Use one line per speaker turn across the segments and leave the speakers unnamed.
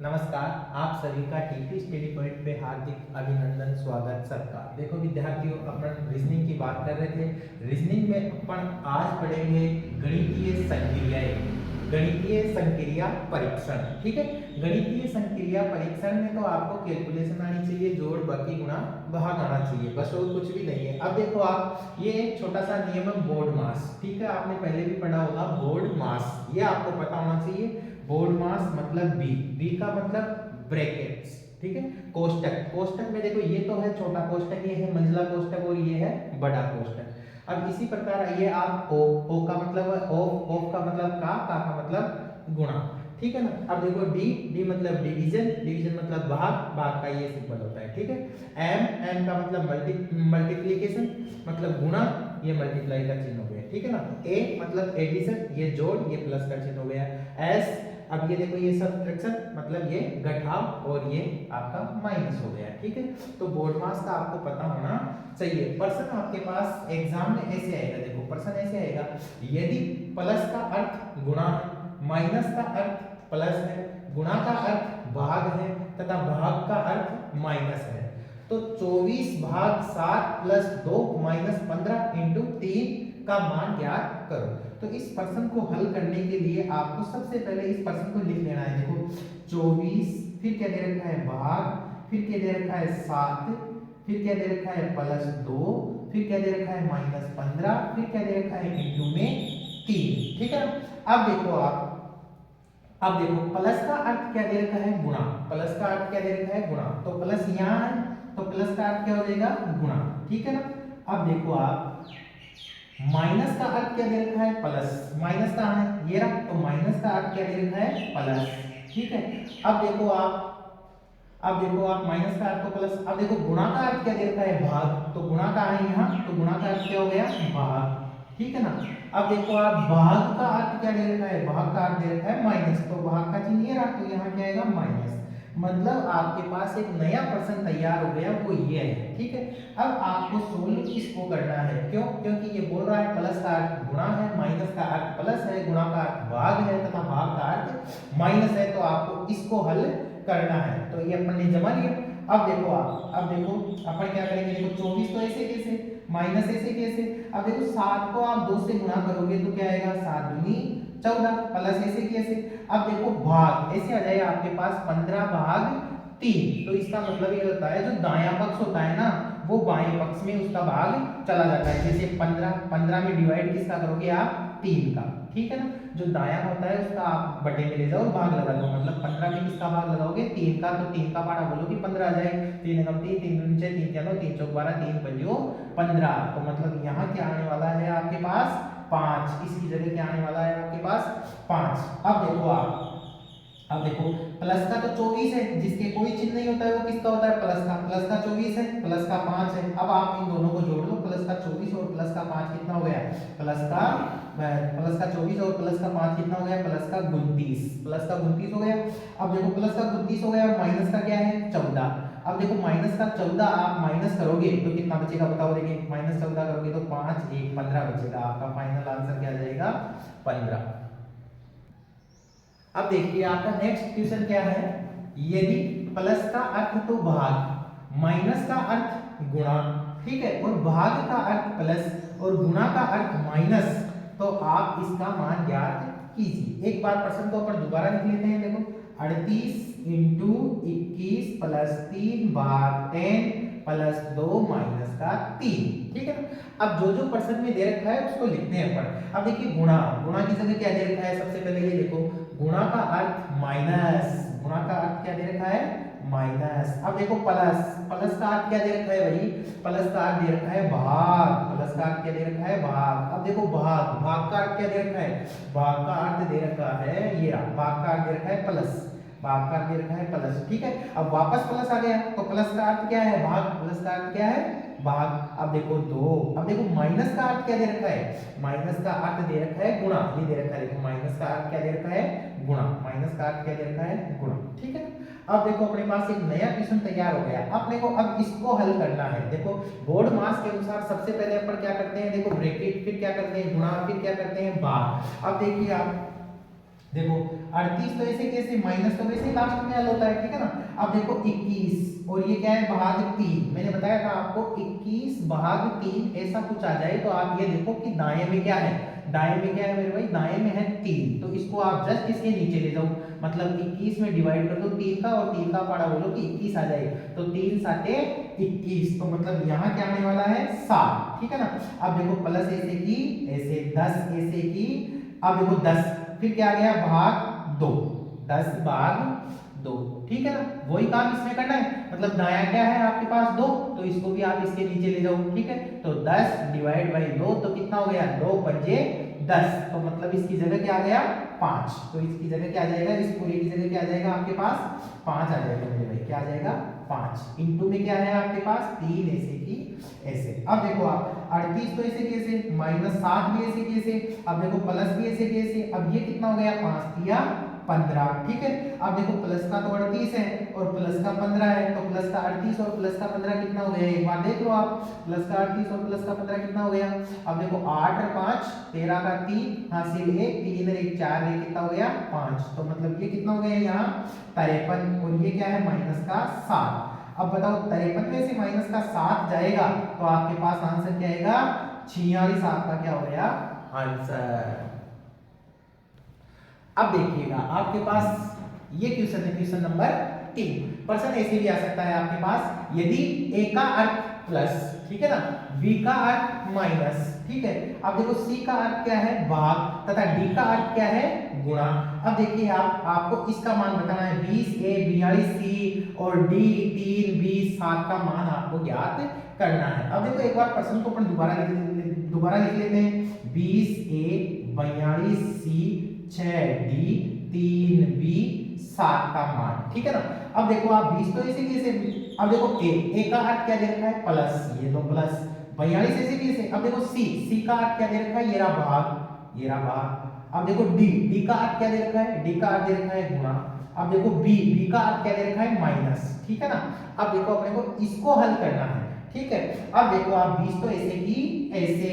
नमस्कार, आप सभी का टीपी स्टडी पॉइंट पे हार्दिक अभिनंदन, स्वागत सबका। देखो विद्यार्थियों, अपन रीजनिंग की बात कर रहे थे। रीजनिंग में अपन आज पढ़ेंगे गणितीय संक्रियाएं, गणितीय संक्रिया परीक्षण। ठीक है, गणितीय संक्रिया परीक्षण में तो आपको कैलकुलेशन आनी चाहिए, जोड़ बाकी गुणा भाग आना चाहिए, बस और कुछ भी नहीं है। अब देखो आप, ये एक छोटा सा नियम है बोर्ड मास। ठीक है, आपने पहले भी पढ़ा होगा बोर्ड मास, ये आपको पता होना चाहिए। बोर्ड मास मतलब बी का मतलब ब्रैकेट्स। ठीक है, कोष्टक, कोष्टक में देखो ये तो है छोटा कोष्टक, ये है मंझला कोष्टक और ये है बड़ा कोष्टक। अब इसी प्रकार ये आप ओ का मतलब ऑफ का मतलब का मतलब गुणा। ठीक है ना। अब देखो डी मतलब डिवीजन मतलब भाग का ये सिंबल होता है। ठीक है, एम का मतलब मल्टीप्लिकेशन मतलब गुणा, ये मल्टीप्लाई का चिन्ह हो गया। ठीक है ना। ए मतलब एडिशन, ये जोड़, ये प्लस का चिन्ह हो गया। एस, अब ये देखो ये सब्ट्रैक्शन मतलब ये घटाव और ये आपका माइनस हो गया। ठीक है, तो बोर्ड मास का आपको पता होना चाहिए। प्रश्न आपके पास एग्जाम में ऐसे आएगा, देखो प्रश्न ऐसे आएगा, यदि प्लस का अर्थ गुणा है, माइनस का अर्थ प्लस है, गुणा का अर्थ भाग है तथा भाग का अर्थ माइनस है, तो 24 भाग 7 प्लस 2 माइनस 15 इंटू 3 का मान ज्ञात करो। तो इस प्रश्न को हल करने के लिए आपको सबसे पहले इस प्रश्न को लिख लेना है। देखो 24, फिर क्या दे रखा है भाग, फिर क्या दे रखा है 7, फिर क्या दे रखा है प्लस 2, फिर क्या दे रखा है माइनस 15, फिर क्या दे रखा है इंटू में 3। ठीक है, अब देखो आप, अब देखो प्लस का अर्थ क्या दे रखा है गुणा, प्लस का अर्थ क्या दे रखा है गुणा, तो प्लस यहाँ है तो प्लस का अर्थ क्या हो जाएगा गुणा। ठीक है ना। अब देखो आप, माइनस का अर्थ क्या दे रखा है प्लस, माइनस कहाँ है ये रहा, तो माइनस का अर्थ क्या दे रखा है प्लस। ठीक है, अब देखो आप, अब देखो आप माइनस का अर्थ तो प्लस, अब देखो गुणा का अर्थ क्या दे रखा है भाग, तो गुणा का है यहाँ, तो गुणा का अर्थ क्या हो गया भाग। ठीक है ना। अब देखो आप भाग का अर्थ क्या दे रखा है, भाग का अर्थ दे रखा है माइनस, तो भाग का चिन्ह ये रहा, तो यहाँ क्या आएगा माइनस। मतलब आपके पास एक नया प्रश्न तैयार हो गया, वो ये है। ठीक है, अब आपको सोल्व इसको करना है, क्यों, क्योंकि ये बोल रहा है प्लस का अर्थ गुणा है, माइनस का अर्थ प्लस है, गुणा का अर्थ भाग है तथा भाग का अर्थ माइनस है, तो आपको इसको हल करना है। तो ये अपन ने जमा लिया। अब देखो आप, अब देखो अपन क्या करेंगे, देखो 24 तो ऐसे कैसे, माइनस ऐसे कैसे, अब देखो 7 को आप 2 से गुणा करोगे तो क्या आएगा 7 दूनी 14, प्लस ऐसे कैसे। अब देखो भाग ऐसे आ जाएगा आपके पास 15 भाग 3, तो इसका मतलब ये होता है जो दायां पक्ष होता है ना, वो बाएं पक्ष में उसका भाग चला जाता है। जैसे 15 में डिवाइड किसका करोगे आप 3 का। ठीक है ना, जो दायां होता है उसका आप बटे में ले जाओ और भाग लगा दो, मतलब 15 में किसका भाग लगाओगे 3 का, तो 3 का पारा बोलो कि 15 आ जाए। 3 कम 3, 3 दूनी 6, 3 क्या 9, 3 चौक 12, 3 पंजो 15, तो मतलब यहाँ क्या आने वाला है आपके पास 5, इसकी जगह क्या आने वाला है आपके पास 5। अब देखो आप, अब देखो प्लस का तो 24 है, जिसके कोई चिन्ह नहीं होता है वो किसका होता है प्लस का, प्लस का 24 है, प्लस का 5 है। अब आप इन दोनों को जोड़ लो, प्लस का 24 और प्लस का 5 कितना हो गया, प्लस का 24 और प्लस का 5 कितना हो गया, प्लस का 29, प्लस का 29 हो गया। अब देखो प्लस का 29 हो गया और माइनस का क्या है 14। अब देखो माइनस का 14 आप माइनस करोगे तो कितना बचेगा बताओ, देखिए माइनस 14 करोगे तो 5 1 15 बचेगा, आपका फाइनल आंसर क्या आ जाएगा 15। अब देखिए आपका नेक्स्ट क्वेश्चन क्या है, यदि प्लस का अर्थ तो भाग, माइनस का अर्थ गुणा, ठीक है, और भाग का अर्थ प्लस और गुणा का अर्थ माइनस, तो आप इसका मान ज्ञात कीजिए। एक बार प्रश्न को अपन दोबारा लिख लेते हैं। देखो 38 इंटू 21 प्लस 3 भाग 10 प्लस 2 माइनस का 3। ठीक है ना। अब जो जो प्रश्न में दे रखा है उसको लिखते हैं अपन। अब देखिए गुणा, गुणा की जगह क्या दे रखा है, सबसे पहले ये देखो गुणा का अर्थ माइनस, गुणा का अर्थ क्या दे रखा है माइनस। अब देखो प्लस, प्लस का अर्थ क्या दे रखा है भाई, प्लस का अर्थ दे रखा है भाग, प्लस का अर्थ क्या दे रखा है भाग। अब देखो भाग, भाग का अर्थ क्या दे रखा है, भाग का अर्थ दे रखा है ये रहा, भाग का अर्थ दे रखा है प्लस, भाग का अर्थ दे रखा है प्लस। ठीक है, अब वापस प्लस आ गया तो प्लस का अर्थ क्या है भाग, प्लस का अर्थ क्या है भाग। अब देखो 2, अब देखो माइनस का अर्थ क्या दे रखा है, माइनस का अर्थ दे रखा है गुणा, ये दे रखा है, देखो माइनस का अर्थ क्या दे रखा है गुणा, माइनस का अर्थ क्या दे रखा है गुणा। ठीक है, अब देखो अपने पास एक नया क्वेश्चन तैयार हो गया। अपने को अब इसको हल करना है। देखो बोर्ड मास के अनुसार सबसे पहले अपन क्या करते हैं, देखो ब्रैकेट, फिर क्या करते हैं गुणा, फिर क्या करते हैं भाग। अब देखिए आप देखो 38 तो ऐसे कैसे, माइनस तो वैसे लास्ट में हल होता है, ठीक है ना। अब देखो 21 और ये क्या है भाग 3, मैंने बताया था आपको 21 भाग 3 ऐसा कुछ आ जाए तो आप ये देखो कि दाएं में क्या है, दाएं में क्या है मेरे भाई, दाएं में है 3, तो इसको आप जस्ट इसके नीचे ले जाओ, मतलब 21 में डिवाइड कर दो 3 का और 3 का पाड़ा बोलो कि 21 आ जाए, तो 3 साते 21, तो मतलब यहाँ क्या आने वाला है 7, ठीक है ना। अब देखो प्लस ऐसे की ऐसे 10 ऐसे की, अब देखो 10 फिर क्या आ गया भाग 2, 10 भाग 2, ठीक है ना। वही काम इसमें करना है, मतलब दाया क्या है आपके पास 2, तो इसको भी आप इसके नीचे ले जाओ, ठीक है। तो 10 डिवाइड बाई 2 तो कितना हो गया 2 पंजे 10, तो मतलब इसकी जगह क्या आ गया 5, तो इसकी जगह क्या आ जाएगा, इस पूरे की जगह क्या आ जाएगा आपके पास 5 आ जाएगा मेरे भाई, क्या आ जाएगा 5, इंटू में क्या है आपके पास 3 ऐसे की ऐसे। अब देखो आप 38 तो ऐसे कैसे, माइनस 7 भी ऐसे कैसे, अब देखो प्लस भी ऐसे कैसे, अब ये कितना हो गया 5 दिया 15, ठीक है। अब देखो प्लस का तो 38 है और प्लस का 15 है, तो प्लस का 38 और प्लस का 15 कितना हो गया, एक बार देख लो आप, प्लस का 38 और प्लस का 15 कितना हो गया। अब देखो 8 और 5 13 का 3 हासिल 1 3 और 1 4 ये कितना हो गया 5, तो मतलब ये कितना हो गया यहाँ 53 और ये क्या है माइनस का 7। अब बताओ 53 में से माइनस का 7 जाएगा तो आपके पास आंसर क्या आएगा 46, आपका क्या हो गया आंसर। अब देखिएगा आपके पास ये क्वेश्चन है, क्वेश्चन नंबर 3, प्रश्न ऐसे भी आ सकता है आपके पास, यदि a का अर्थ प्लस, ठीक है ना, b का अर्थ माइनस, ठीक है। अब देखो c का अर्थ क्या है भाग तथा d का अर्थ क्या है गुणा। अब देखिए आपको इसका मान बताना है, 20a 42c और d 3b 7 का मान आपको ज्ञात करना है। अब देखो एक बार प्रश्न को अपन दोबारा लिख लेते हैं, 20a 42c 6d 3b 7 का मान, ठीक है ना। अब देखो आप 20 तो ऐसे कैसे, अब देखो a का अर्थ क्या दे रखा है प्लस, ये तो प्लस, 42 ऐसे कैसे, अब देखो c का अर्थ क्या दे रखा है ये रहा भाग, ये रहा भाग। अब देखो d का अर्थ क्या दे रखा है, d का अर्थ दे रखा है गुणा। अब देखो b का अर्थ क्या दे रखा है माइनस, ठीक है ना। अब देखो अपने को इसको हल करना है, ठीक है। अब देखो आप 20 तो ऐसे की ऐसे,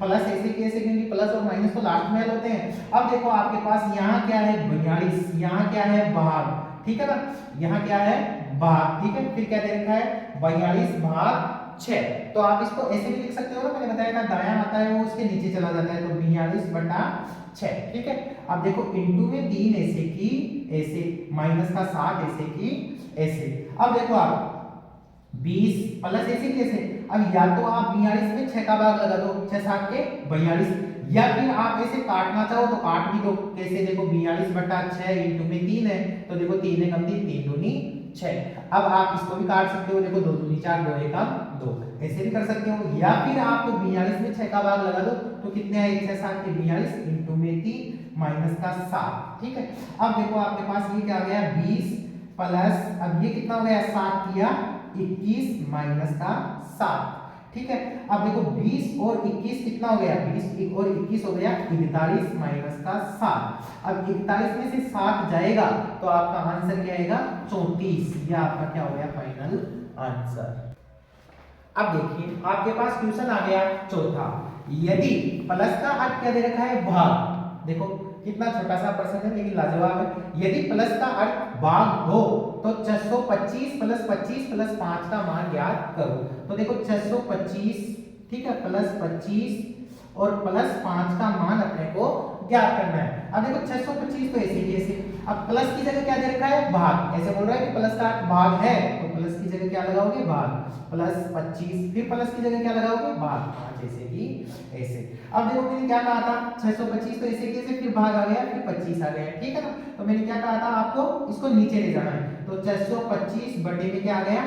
प्लस ऐसे की ऐसे, क्योंकि प्लस और माइनस तो लास्ट में हल होते हैं। अब देखो आपके पास यहाँ क्या है 42, यहाँ क्या है भाग, ठीक है ना, यहाँ क्या है भाग, ठीक है। फिर क्या दे रखा है 42 भाग 6, तो आप इसको ऐसे भी लिख सकते हो ना, मैंने बताया था दायां आता है वो उसके नीचे चला जाता है, तो 42 बटा 6, ठीक है। अब देखो इंटू में 3 ऐसे की ऐसे, माइनस का 7 ऐसे की ऐसे। अब देखो आप 20 प्लस ऐसे कैसे, अब या तो आप 42 में 6 का भाग लगा दो, 6 7 के 42, या फिर आप ऐसे काटना चाहो तो काट भी दो, कैसे देखो 42 बटा 6 इंटू में 3 है, तो देखो 3 एकम 3 3 दूनी 6। अब आप इसको भी काट सकते हो, देखो 2 दूनी 4 2 एकम 2, ऐसे भी कर सकते हो, या फिर आप तो 42 में 6 का भाग लगा दो, तो कितने आए 6 7 के 42 इंटू में 3 माइनस का 7, ठीक है। अब देखो आपके पास ये क्या आ गया 20 प्लस, अब ये कितना हो गया 7 किया 21 माइनस का 7, ठीक है। अब देखो 20 और 21 कितना हो गया, 20 और 21 हो गया 41 माइनस का 7। अब 41 में से 7 जाएगा तो आपका आंसर क्या आएगा 34, ये आपका क्या हो गया फाइनल आंसर। अब देखिए आपके पास क्वेश्चन आ गया चौथा, यदि प्लस का अर्थ क्या दे रखा है भाग, देखो कितना छोटा सा प्रश्न है लेकिन लाजवाब है। यदि प्लस का अर्थ भाग हो तो 625 प्लस 25 प्लस 5 का मान ज्ञात करो। तो देखो 625, ठीक है, प्लस 25 और प्लस 5 का मान अपने को ज्ञात करना है। अब देखो 625 तो ऐसे ही ऐसे, अब प्लस की जगह क्या दे रखा है भाग, ऐसे बोल रहा है कि प्लस का अर्थ भाग है, तो प्लस की जगह क्या लगाओगे भाग, प्लस 25, फिर प्लस की जगह क्या लगाओगे भाग 5, ऐसे ही ऐसे। अब देखो मैंने क्या कहा था 625 तो ऐसे कैसे, फिर भाग आ गया, फिर 25 आ गया, ठीक है ना। तो मैंने क्या कहा था आपको इसको नीचे ले जाना है, तो 625 बटे में क्या आ गया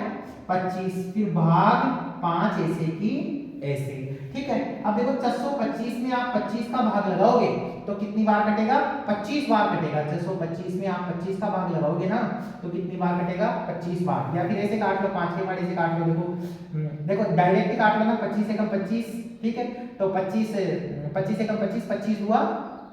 25, फिर भाग 5 ऐसे की ऐसे, ठीक है। अब देखो 625 में आप 25 का भाग लगाओगे तो कितनी बार कटेगा 25 बार कटेगा, 625 में आप 25 का भाग लगाओगे ना तो कितनी बार कटेगा 25 बार, या फिर ऐसे काट लो 5 के बाद ऐसे काट लो, देखो डायरेक्ट ही काट लो ना, 25 एकम 25, ठीक है। तो 25 एकम 25 25 हुआ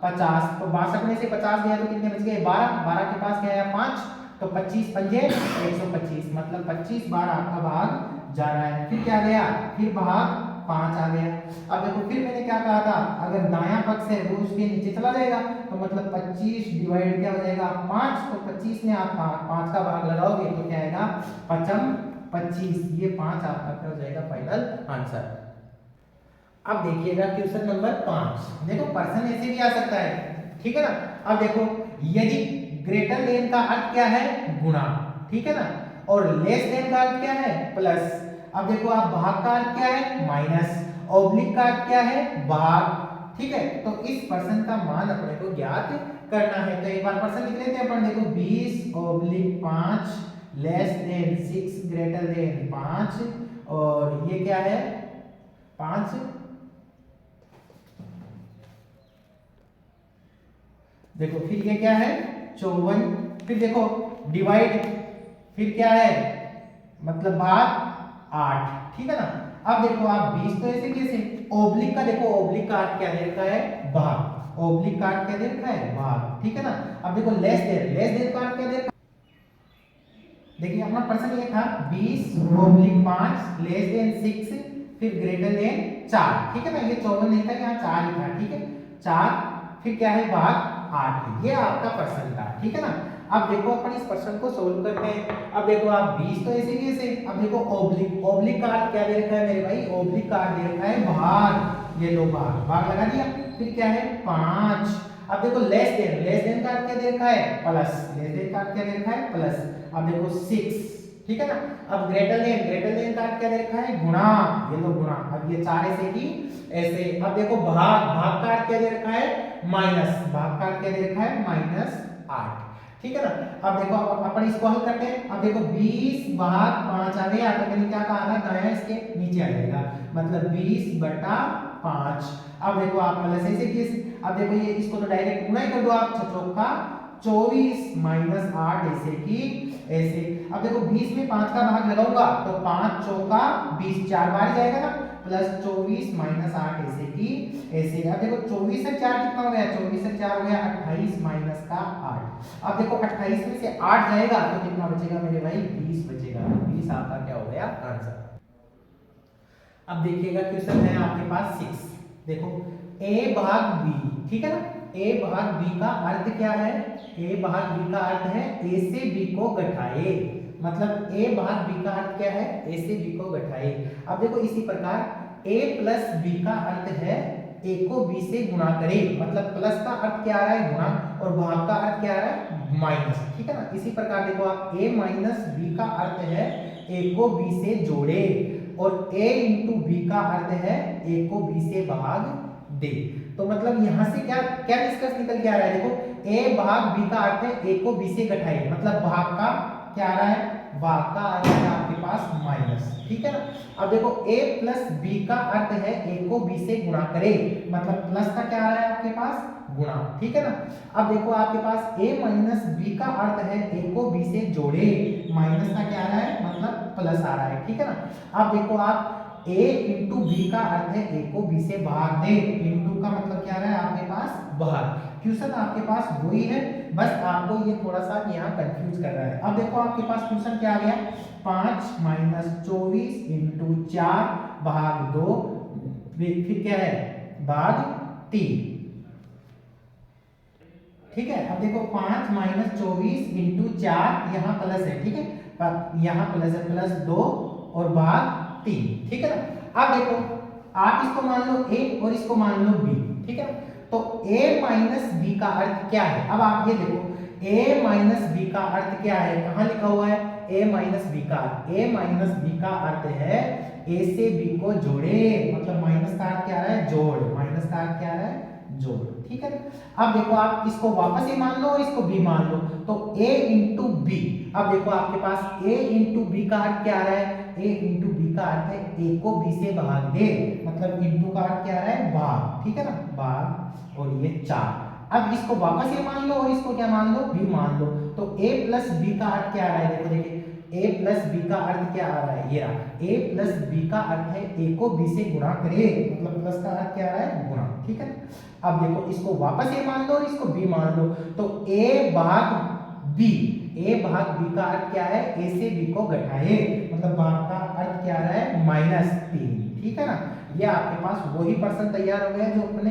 50, तो 62 में से 50 गया तो कितने बच गए 12, 12 के पास क्या आया 5, तो 25 पंजे 125, मतलब 25 बार आपका भाग जा रहा है। फिर क्या गया, फिर भाग 5 आ गया। अब देखो फिर मैंने क्या कहा था, अगर दायां पक्ष है वो उसके नीचे चला जाएगा, तो मतलब 25 डिवाइड क्या हो जाएगा 5, तो 25 में आप 5 का भाग लगाओगे तो क्या आएगा 5 25, ये 5 आपका क्या हो जाएगा फाइनल आंसर। अब देखिएगा क्वेश्चन नंबर 5, देखो पर्सन ऐसे भी आ सकता है, ठीक है ना। अब देखो यदि ग्रेटर देन का अर्थ क्या है गुणा, ठीक है ना, और लेस देन का अर्थ क्या है प्लस। अब देखो आप भाग का अर्थ क्या है माइनस, ऑब्लिक का अर्थ क्या है भाग, ठीक है। तो इस पर्सन का मान अपने को ज्ञात करना है। तो एक बार पर्सन लिख लेते हैं अपन, देखो 20/5 लेस देन 6 ग्रेटर देन 5, और ये क्या है 5, देखो फिर ये क्या है 54, फिर देखो डिवाइड, फिर क्या है मतलब भाग 8, ठीक है ना। अब देखो आप 20 तो ऐसे कैसे, ओब्लिक का देखो, ओब्लिक का अर्थ क्या दे रखा है भाग, ओब्लिक का अर्थ क्या दे रखा है भाग, ठीक है ना। अब देखो लेस देन, लेस देन का अर्थ क्या दे रखा है, देखिए अपना प्रश्न ये था 20/5 लेस देन 6 फिर ग्रेटर देन 4, ठीक है ना। ये 54 नहीं था, यहाँ 4 ही था, ठीक है 4, फिर क्या है भाग 8, ये आपका प्रश्न था, ठीक है ना। अब देखो अपन इस प्रश्न को सोल्व करते हैं। अब देखो आप 20 तो ऐसे ही ऐसे, अब देखो ओब्लिक, ओब्लिक का अर्थ क्या दे रखा है मेरे भाई, ओब्लिक का अर्थ दे रखा है भाग, ये लो भाग, भाग लगा दिया, फिर क्या है 5। अब देखो लेस देन, लेस देन का अर्थ क्या दे रखा है प्लस, लेस देन का अर्थ क्या दे रखा है प्लस। अब देखो 6, ठीक है ना। अब ग्रेटर देन, ग्रेटर देन का अर्थ क्या दे रखा है गुणा, ये लो गुणा, अब ये 4 ऐसे की ऐसे। अब देखो भाग, भाग का अर्थ क्या दे रखा है माइनस, भाग का अर्थ क्या दे रखा है -8, ठीक है ना। अब देखो अपन इसको हल करते हैं। अब देखो 20/5 आ गया, तो मैंने क्या कहा था दायां इसके नीचे आ जाएगा, मतलब 20/5। अब देखो आप प्लस ऐसे कैसे, अब देखो ये इसको तो डायरेक्ट गुणा ही कर दो आप, चौका 24 -8 ऐसे की ऐसे। अब देखो 20 में 5 का भाग लगाऊंगा तो 5 चौका 20, 4 बार जाएगा ना, प्लस 24 -8 ऐसे की ऐसे। अब देखो 24 से 4 कितना हो गया, 24 से 4 हो गया 28 माइनस का 8। अब देखो 28 में से 8 जाएगा तो कितना बचेगा मेरे भाई 20 बचेगा, 20 आपका क्या हो गया आंसर। अब देखिएगा क्वेश्चन है आपके पास 6, देखो a भाग b, ठीक है ना। a भाग b का अर्थ क्या है, a भाग b का अर्थ है a से b को घटाए, मतलब a भाग b का अर्थ क्या है a से b को घटाए। अब देखो इसी प्रकार a प्लस b का अर्थ है a को b से गुणा करे, मतलब प्लस का अर्थ क्या आ रहा है गुणा, और भाग का अर्थ क्या आ रहा है माइनस, ठीक है ना। इसी प्रकार देखो आप a माइनस b का अर्थ है a को b से जोड़े, और a इंटू b का अर्थ है a को b से भाग दे। तो मतलब यहां से क्या क्या निष्कर्ष निकल के आ रहा है, देखो a भाग b का अर्थ है a को b से घटाए, मतलब भाग का क्या आ रहा है, भाग का आ रहा है आपके पास माइनस, ठीक है ना। अब देखो a प्लस b का अर्थ है a को b से गुणा करे, मतलब प्लस का क्या आ रहा है आपके पास गुणा, ठीक है ना। अब देखो आपके पास a माइनस b का अर्थ है a को b से जोड़े, माइनस का क्या आ रहा है मतलब प्लस आ रहा है, ठीक है ना। अब देखो आप a इंटू बी का अर्थ है a को b से भाग दे, इंटू का मतलब क्या आ रहा है आपके पास भाग। क्वेश्चन आपके पास वही है, बस आपको ये थोड़ा सा यहाँ कंफ्यूज कर रहा है। अब देखो आपके पास क्वेश्चन क्या आ गया, 5 - 24 इंटू 4 भाग 2, फिर क्या है भाग 3, ठीक है। अब देखो 5 - 24 इंटू 4, यहाँ प्लस है, ठीक है, यहाँ प्लस है, प्लस 2 और भाग 3, ठीक है ना। अब देखो आप इसको मान लो a और इसको मान लो b, ठीक है। तो a माइनस b का अर्थ क्या है, अब आप ये देखो a माइनस b का अर्थ क्या है, कहाँ लिखा हुआ है a माइनस b का अर्थ, a माइनस b का अर्थ है a से b को जोड़े, मतलब माइनस का अर्थ क्या आ रहा है जोड़, माइनस का अर्थ क्या आ रहा है जोड़, ठीक है। अब देखो आप इसको वापस a मान लो और इसको b मान लो, तो a इंटू b। अब देखो आपके पास a इंटू b का अर्थ क्या आ रहा है, a इंटू b का अर्थ है a को b से भाग दे, मतलब इंटू का अर्थ क्या आ रहा है भाग, ठीक है ना, भाग, और ये 4। अब इसको वापस a मान लो और इसको क्या मान लो b मान लो, तो a प्लस b का अर्थ क्या आ रहा है, देखो देखिए a प्लस b का अर्थ क्या आ रहा है, ये रहा a प्लस b का अर्थ है a को b से गुणा करे, मतलब प्लस का अर्थ क्या आ रहा है गुणा, ठीक है। अब देखो इसको वापस a मान लो और इसको b मान लो, तो a भाग b, a भाग b का अर्थ क्या है a से b को घटाए, मतलब भाग का अर्थ क्या आ रहा है -3, ठीक है ना। ये आपके पास वही पर्सन तैयार हो गया जो अपने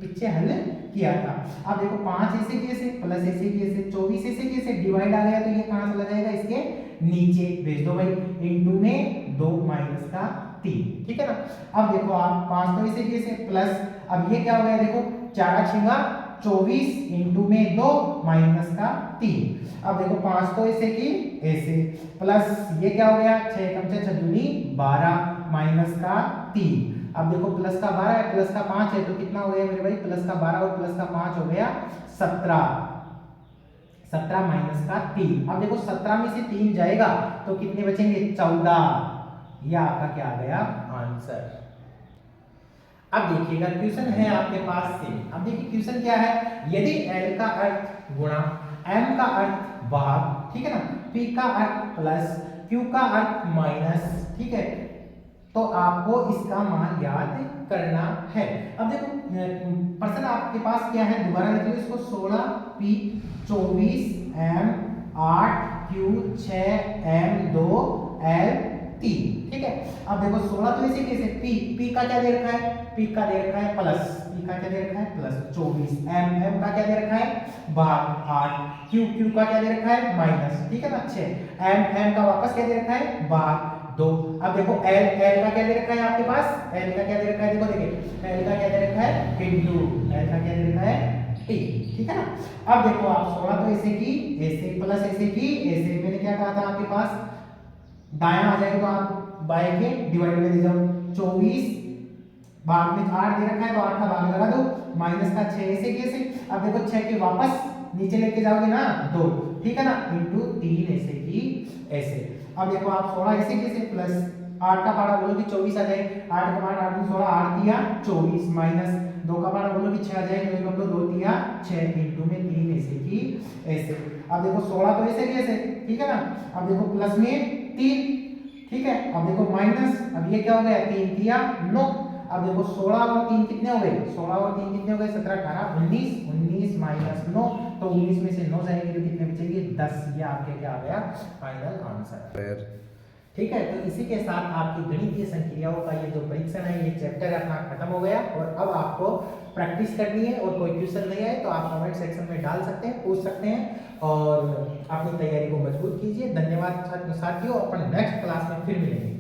पीछे हल किया था। अब देखो 5 ऐसे कैसे प्लस ऐसे कैसे 24 ऐसे कैसे डिवाइड आ गया, तो ये कहां चला जाएगा, इसके नीचे भेज दो भाई, इनटू में 2 माइनस का 3, ठीक है ना। अब देखो आप 5 तो ऐसे कैसे प्लस, अब ये क्या हो गया, देखो 4 छिंगा 24 इनटू में 2 माइनस का 3। अब देखो 5 तो ऐसे की ऐसे प्लस ये क्या हो गया 6 कम 6 छदूनी 12 माइनस का 3। अब देखो प्लस का 12 है प्लस का 5 है तो कितना हो गया मेरे भाई, प्लस का 12 और प्लस का 5 हो गया 17, 17 माइनस का 3। अब देखो 17 में से 3 जाएगा तो कितने बचेंगे 14, यह आपका क्या आ गया आंसर। अब देखिएगा क्वेश्चन है आपके पास से, अब देखिए क्वेश्चन क्या है, यदि L का अर्थ गुणा M का अर्थ भाग, ठीक है ना, P का अर्थ प्लस Q का अर्थ माइनस, ठीक है, तो आपको इसका मान याद करना है। अब देखो पर्सन आपके पास क्या है, दोबारा लिख लो इसको, 16P 24M 8Q 6M 2 L 3, ठीक है। अब देखो 16 तो ऐसे कैसे, P का क्या दे रखा है, P का दे रखा है प्लस, P का क्या दे रखा है प्लस 24, M का क्या दे रखा है भाग 8, Q का क्या दे रखा है माइनस, ठीक है ना, 6, M का वापस क्या दे रखा है भाग 2। अब देखो L का क्या दे रखा है आपके पास, L का क्या दे रखा है, देखो देखिए L का क्या दे रखा है इनटू, L का क्या दे रखा है T, ठीक है ना। अब देखो आप 16 तो ऐसे की ऐसे प्लस ऐसे की ऐसे, मैंने क्या कहा था आपके पास दायां आ जाएगा तो आप बाएं के डिवाइड में ले जाओ, 24 भाग में 8 दे रखा है तो 8 का भाग लगा दो, माइनस का 6 ऐसे कैसे, अब देखो 6 के वापस नीचे लेके जाओगे ना 2, ठीक है ना, इनटू 3 ऐसे की ऐसे। अब देखो आप 16 ऐसे कैसे प्लस 8 का पारा बोलो कि 24 आ जाए, 8 का पारा 8 16 8 दिया 24 माइनस 2 का पारा बोलो कि 6 आ जाए, 2 दिया 6 इनटू में 3 ऐसे की ऐसे। अब देखो 16 तो ऐसे कैसे, ठीक है ना, अब देखो प्लस में 3, ठीक है, अब देखो माइनस, अब ये क्या हो गया 3 दिया 9। अब देखो 16 और 3 कितने हो गए, 16 और 3 कितने हो गए 17 18 19, 19 माइनस 9, तो 19 में से 9 जाएंगे तो कितने बचेंगे 10, ये आपके क्या आ गया फाइनल आंसर। ठीक है, तो इसी के साथ आपकी गणितीय संक्रियाओं का ये जो परीक्षण है ये चैप्टर अपना खत्म हो गया, और अब आपको प्रैक्टिस करनी है, और कोई क्वेश्चन नहीं आए तो आप कमेंट सेक्शन में डाल सकते हैं, पूछ सकते हैं, और अपनी तैयारी को मजबूत कीजिए। धन्यवाद साथियों, अपन नेक्स्ट क्लास में फिर मिलेंगे।